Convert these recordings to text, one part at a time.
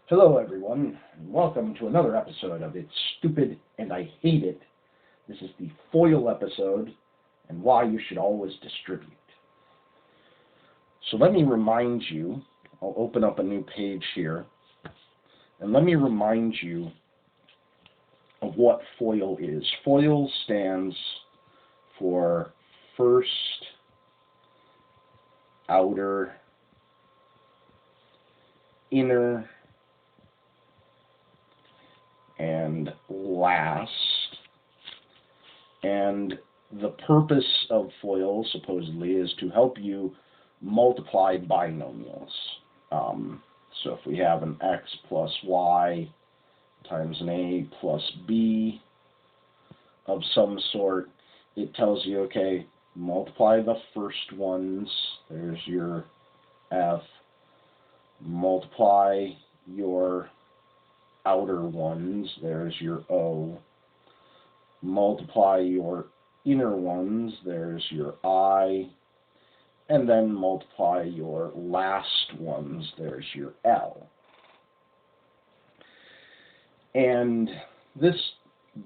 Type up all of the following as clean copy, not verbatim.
Hello, everyone, and welcome to another episode of It's Stupid and I Hate It. This is the FOIL episode and why you should always distribute. So let me remind you, I'll open up a new page here, and let me remind you of what FOIL is. FOIL stands for First, Outer, Inner, and last. And the purpose of FOIL supposedly is to help you multiply binomials. So if we have an x plus y times an a plus b of some sort, it tells you, okay, multiply the first ones, there's your f, multiply your outer ones, there's your O, multiply your inner ones, there's your I, and then multiply your last ones, there's your L. And this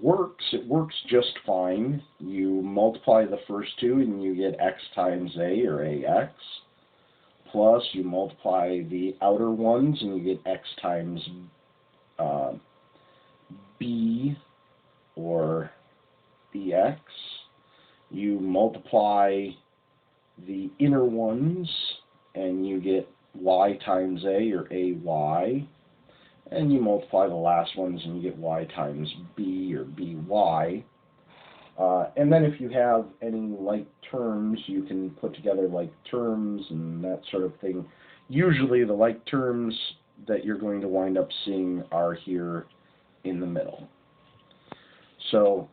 works, it works just fine. You multiply the first two and you get x times a, or ax, plus you multiply the outer ones and you get x times b, or bx. You multiply the inner ones and you get y times a, or ay, and you multiply the last ones and you get y times b, or by. And then if you have any like terms, you can put together like terms and that sort of thing. Usually the like terms that you're going to wind up seeing are here in the middle. So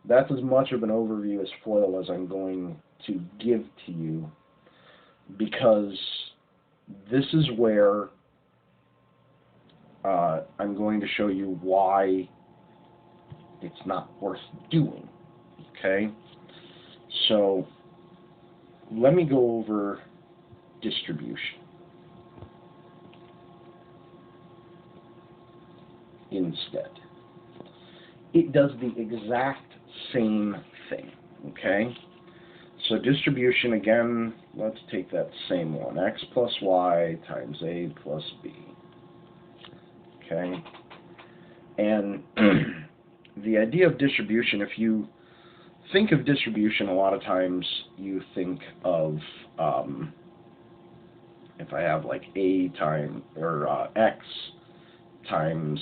that's as much of an overview as FOIL as I'm going to give to you, because this is where I'm going to show you why it's not worth doing. Okay? So let me go over distribution instead. It does the exact same thing, okay? So distribution, again, let's take that same one, x plus y times a plus b, okay? And the idea of distribution, if you think of distribution, a lot of times you think of, if I have like a times, or x times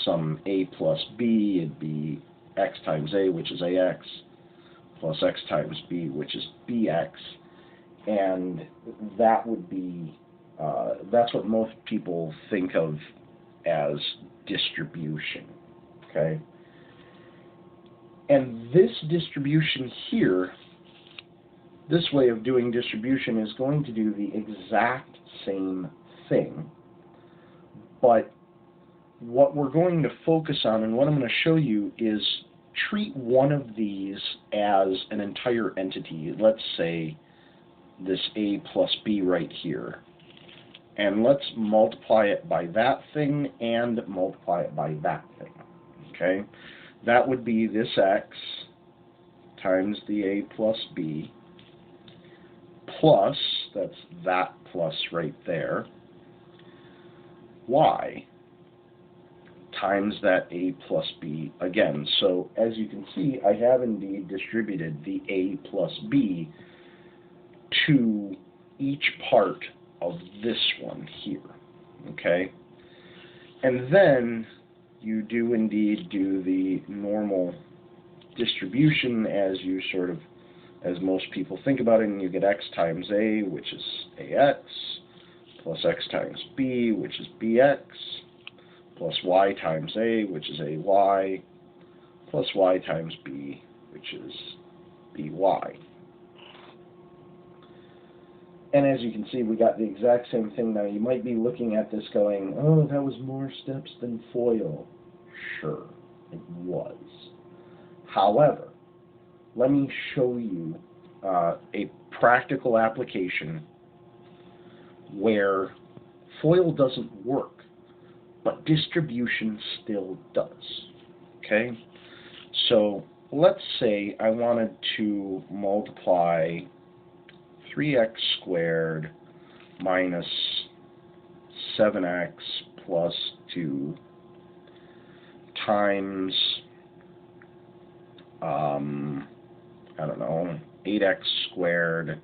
some a plus b, it'd be x times a, which is ax, plus x times b, which is bx, and that would be, that's what most people think of as distribution, okay? And this distribution here, this way of doing distribution is going to do the exact same thing, but what we're going to focus on and what I'm going to show you is treat one of these as an entire entity. Let's say this a plus b right here. And let's multiply it by that thing and multiply it by that thing. Okay? That would be this x times the a plus b plus, that's that plus right there, y times that a plus b again. So as you can see, I have indeed distributed the a plus b to each part of this one here, okay? And then you do indeed do the normal distribution as you sort of, as most people think about it, and you get x times a, which is ax, plus x times b, which is bx, plus y times a, which is ay, plus y times b, which is by. And as you can see, we got the exact same thing. Now, you might be looking at this going, oh, that was more steps than FOIL. Sure, it was. However, let me show you a practical application where FOIL doesn't work, but distribution still does. Okay? So let's say I wanted to multiply 3x squared minus 7x plus 2 times, I don't know, 8x squared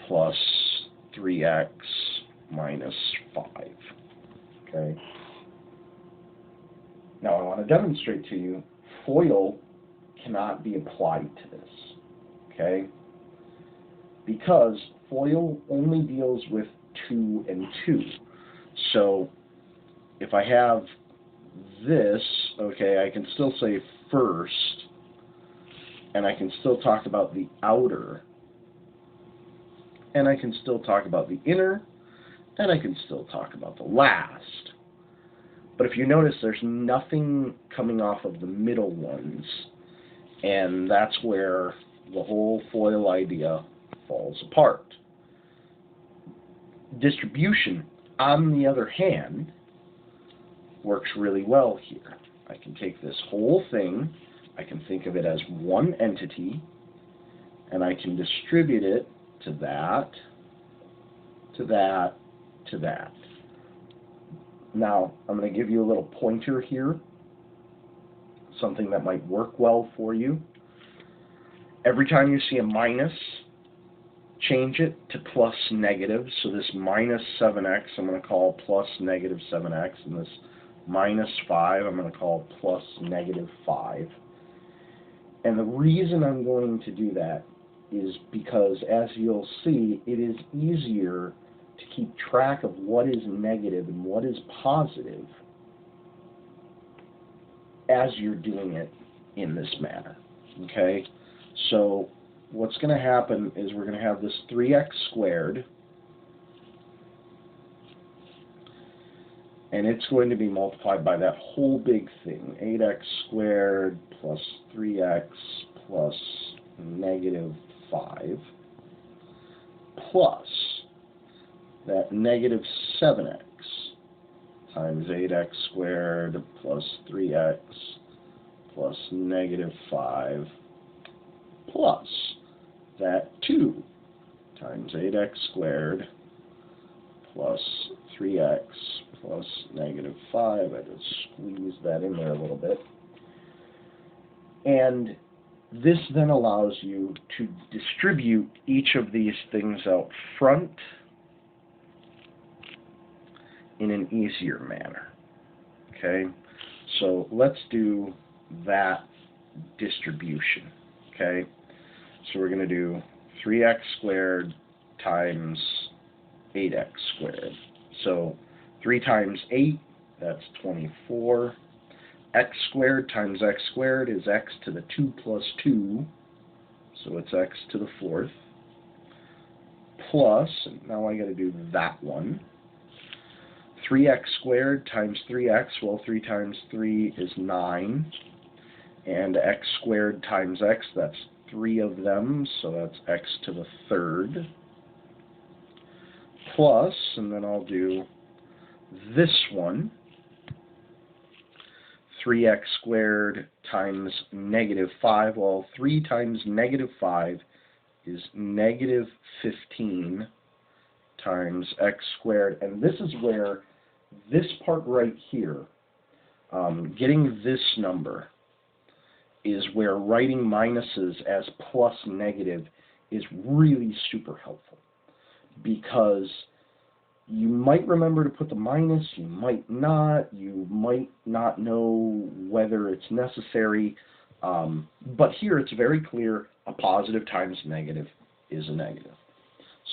plus 3x minus 5. Okay? Now I want to demonstrate to you, FOIL cannot be applied to this. Okay? Because FOIL only deals with 2 and 2. So if I have this, okay, I can still say first, and I can still talk about the outer, and I can still talk about the inner, and I can still talk about the last. But if you notice, there's nothing coming off of the middle ones, and that's where the whole FOIL idea falls apart. Distribution, on the other hand, works really well here. I can take this whole thing, I can think of it as one entity, and I can distribute it to that, to that, to that. Now, I'm going to give you a little pointer here, something that might work well for you. Every time you see a minus, change it to plus negative. So this minus 7x, I'm going to call plus negative 7x, and this minus 5, I'm going to call plus negative 5. And the reason I'm going to do that is because, as you'll see, it is easier to keep track of what is negative and what is positive as you're doing it in this manner. Okay? So what's going to happen is we're going to have this 3x squared, and it's going to be multiplied by that whole big thing, 8x squared plus 3x plus negative 5, plus that negative 7x times 8x squared plus 3x plus negative 5, plus that 2 times 8x squared plus 3x plus negative 5. I just squeezed that in there a little bit. And this then allows you to distribute each of these things out front in an easier manner. Okay? So let's do that distribution. Okay? So we're going to do 3x squared times 8x squared. So 3 times 8, that's 24. X squared times x squared is x to the 2 plus 2, so it's x to the 4th, plus, and now I got to do that one, 3x squared times 3x, well, 3 times 3 is 9, and x squared times x, that's 3 of them, so that's x to the 3rd, plus, and then I'll do this one, 3x squared times negative 5. Well, 3 times negative 5 is negative 15 times x squared. And this is where this part right here, getting this number, is where writing minuses as plus negative is really super helpful. Because you might remember to put the minus, you might not know whether it's necessary, but here it's very clear a positive times negative is a negative.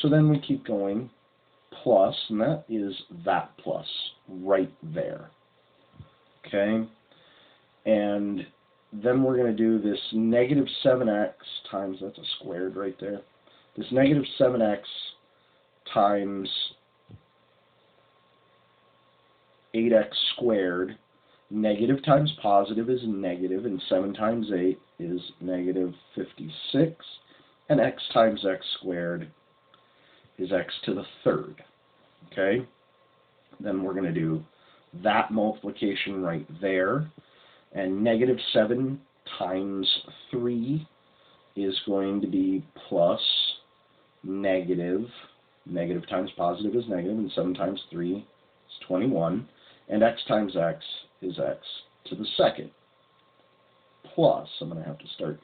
So then we keep going, plus, and that is that plus right there. Okay? And then we're going to do this negative 7x times, that's a squared right there, this negative 7x times 8x squared. Negative times positive is negative, and 7 times 8 is negative 56, and x times x squared is x to the 3rd. Okay? Then we're going to do that multiplication right there. And negative 7 times 3 is going to be plus negative. Negative times positive is negative, and 7 times 3 is 21. And x times x is x to the second. Plus, I'm going to have to start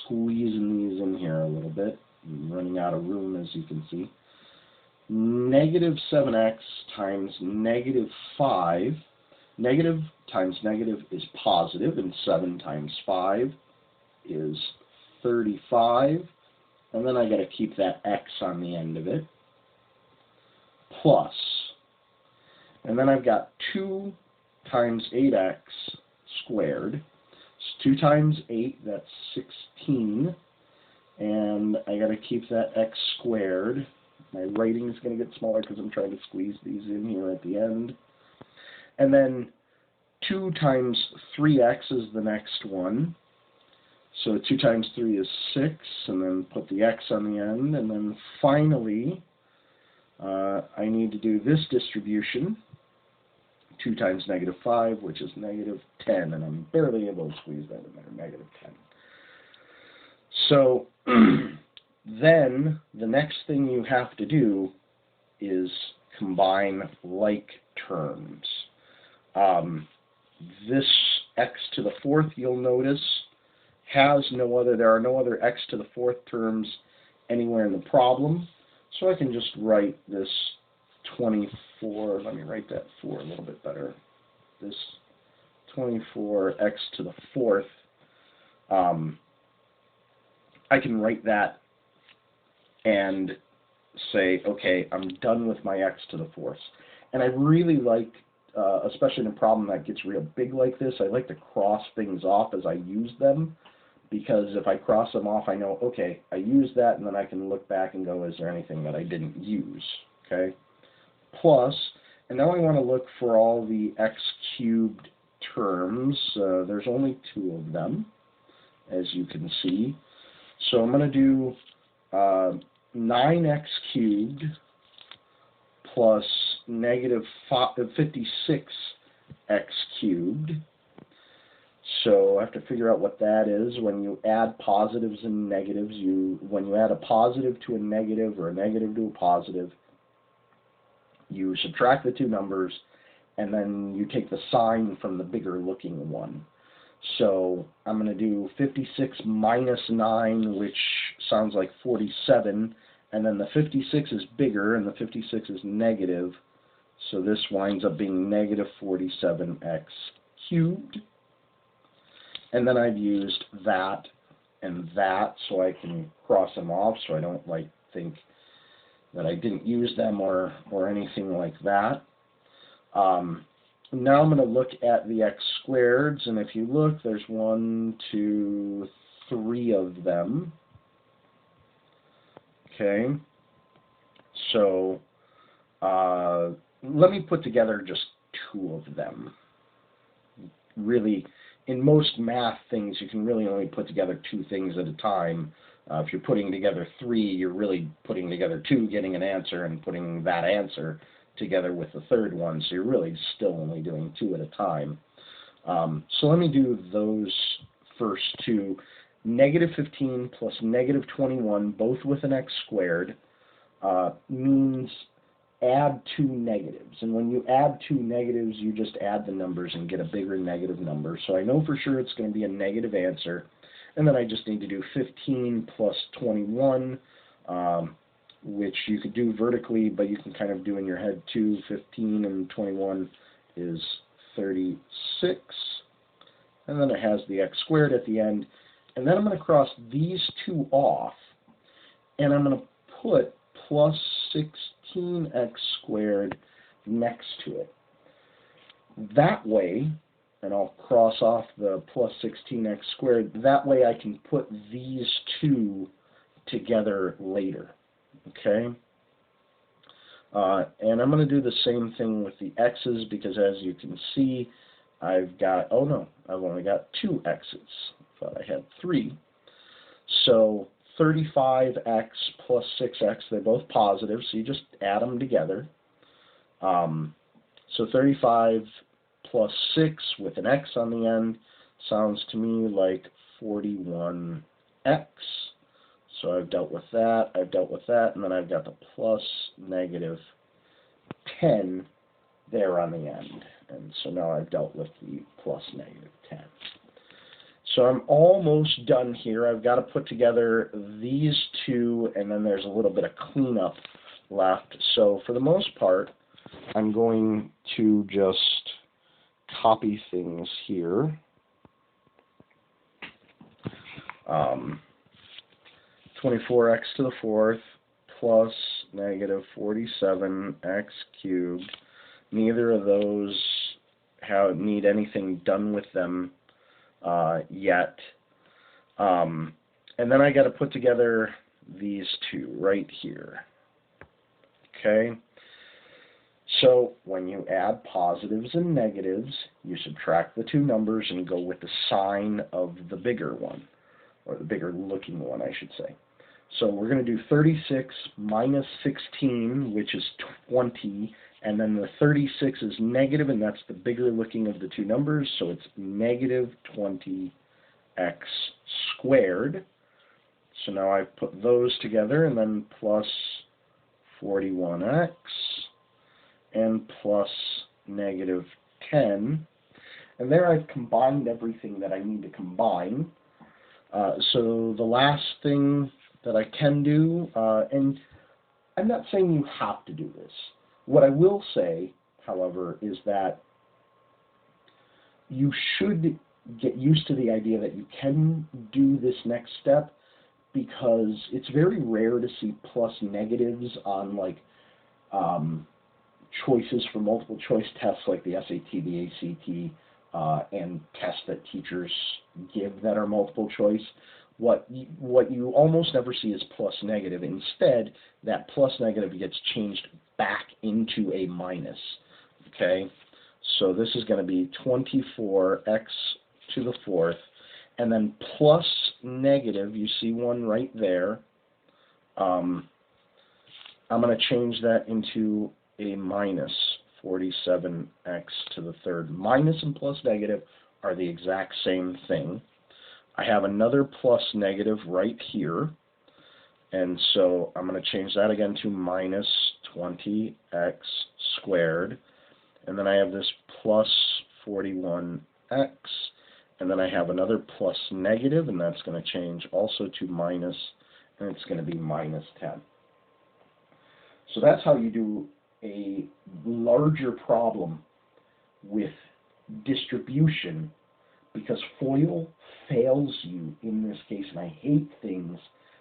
squeezing these in here a little bit. I'm running out of room, as you can see. Negative 7x times negative 5. Negative times negative is positive, and 7 times 5 is 35. And then I got to keep that x on the end of it. Plus. And then I've got 2 times 8x squared. 2 times 8, that's 16. And I got to keep that x squared. My writing is going to get smaller because I'm trying to squeeze these in here at the end. And then 2 times 3x is the next one. So 2 times 3 is 6, and then put the x on the end. And then finally, I need to do this distribution. 2 times negative 5, which is negative 10, and I'm barely able to squeeze that in there, negative 10. So then the next thing you have to do is combine like terms. This x to the fourth, you'll notice, has no other, there are no other x to the fourth terms anywhere in the problem. So I can just write this 24, let me write that 4 a little bit better. This 24x to the fourth, I can write that and say, okay, I'm done with my x to the fourth. And I really like, especially in a problem that gets real big like this, I like to cross things off as I use them, because if I cross them off, I know, okay, I used that, and then I can look back and go, is there anything that I didn't use? Okay. Plus, and now I want to look for all the x cubed terms. There's only 2 of them, as you can see. So I'm going to do 9x cubed plus negative 56x cubed. So I have to figure out what that is. When you add positives and negatives, when you add a positive to a negative or a negative to a positive, you subtract the 2 numbers, and then you take the sign from the bigger looking one. So I'm going to do 56 minus 9, which sounds like 47, and then the 56 is bigger, and the 56 is negative, so this winds up being negative 47x cubed. And then I've used that and that, so I can cross them off, so I don't think that I didn't use them or anything like that. Now I'm going to look at the x squareds, and if you look, there's 1, 2, 3 of them. Okay, so let me put together just 2 of them. Really, in most math things, you can really only put together 2 things at a time. If you're putting together 3, you're really putting together 2, getting an answer, and putting that answer together with the third one, so you're really still only doing 2 at a time. So let me do those first 2. Negative 15 plus negative 21, both with an x squared, means add 2 negatives. And when you add 2 negatives, you just add the numbers and get a bigger negative number. So I know for sure it's going to be a negative answer. And then I just need to do 15 plus 21, which you could do vertically, but you can kind of do in your head too. 15 and 21 is 36. And then it has the x squared at the end. And then I'm going to cross these 2 off, and I'm going to put plus 16x squared next to it. That way, and I'll cross off the plus 16x squared, that way I can put these 2 together later. Okay? And I'm going to do the same thing with the x's, because as you can see, I've got, oh no, I've only got 2 x's. I thought I had 3. So 35x plus 6x, they're both positive, so you just add them together. So 35 plus 6 with an x on the end sounds to me like 41x. So I've dealt with that, and then I've got the plus negative 10 there on the end. And so now I've dealt with the plus negative 10. So I'm almost done here. I've got to put together these two, and then there's a little bit of cleanup left. So for the most part, I'm going to just copy things here. 24x to the fourth plus negative 47x cubed. Neither of those need anything done with them yet. And then I got to put together these two right here. Okay? So when you add positives and negatives, you subtract the two numbers and go with the sign of the bigger one, or the bigger looking one, I should say. So we're going to do 36 minus 16, which is 20, and then the 36 is negative, and that's the bigger looking of the two numbers, so it's negative 20x squared. So now I've put those together, and then plus 41x and plus negative 10. And there I've combined everything that I need to combine. So the last thing that I can do, and I'm not saying you have to do this. What I will say, however, is that you should get used to the idea that you can do this next step, because it's very rare to see plus negatives on like choices for multiple choice tests like the SAT, the ACT, and tests that teachers give that are multiple choice. What you almost never see is plus negative. Instead, that plus negative gets changed back into a minus. Okay? So this is going to be 24x to the fourth, and then plus negative, you see one right there. I'm going to change that into a minus 47x to the third. Minus and plus negative are the exact same thing. I have another plus negative right here, and so I'm going to change that again to minus 20x squared, and then I have this plus 41x, and then I have another plus negative, and that's going to change also to minus, and it's going to be minus 10. So that's how you do a larger problem with distribution, because FOIL fails you in this case, and I hate things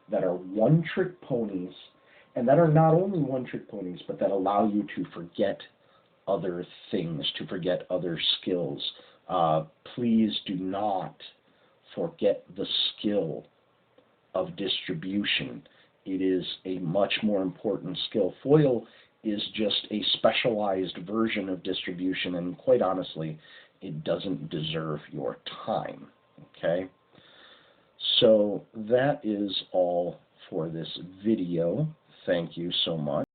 that are one-trick ponies, and that are not only one-trick ponies, but that allow you to forget other things, to forget other skills. Please do not forget the skill of distribution. It is a much more important skill. FOIL is just a specialized version of distribution, and quite honestly, it doesn't deserve your time. Okay? So that is all for this video. Thank you so much.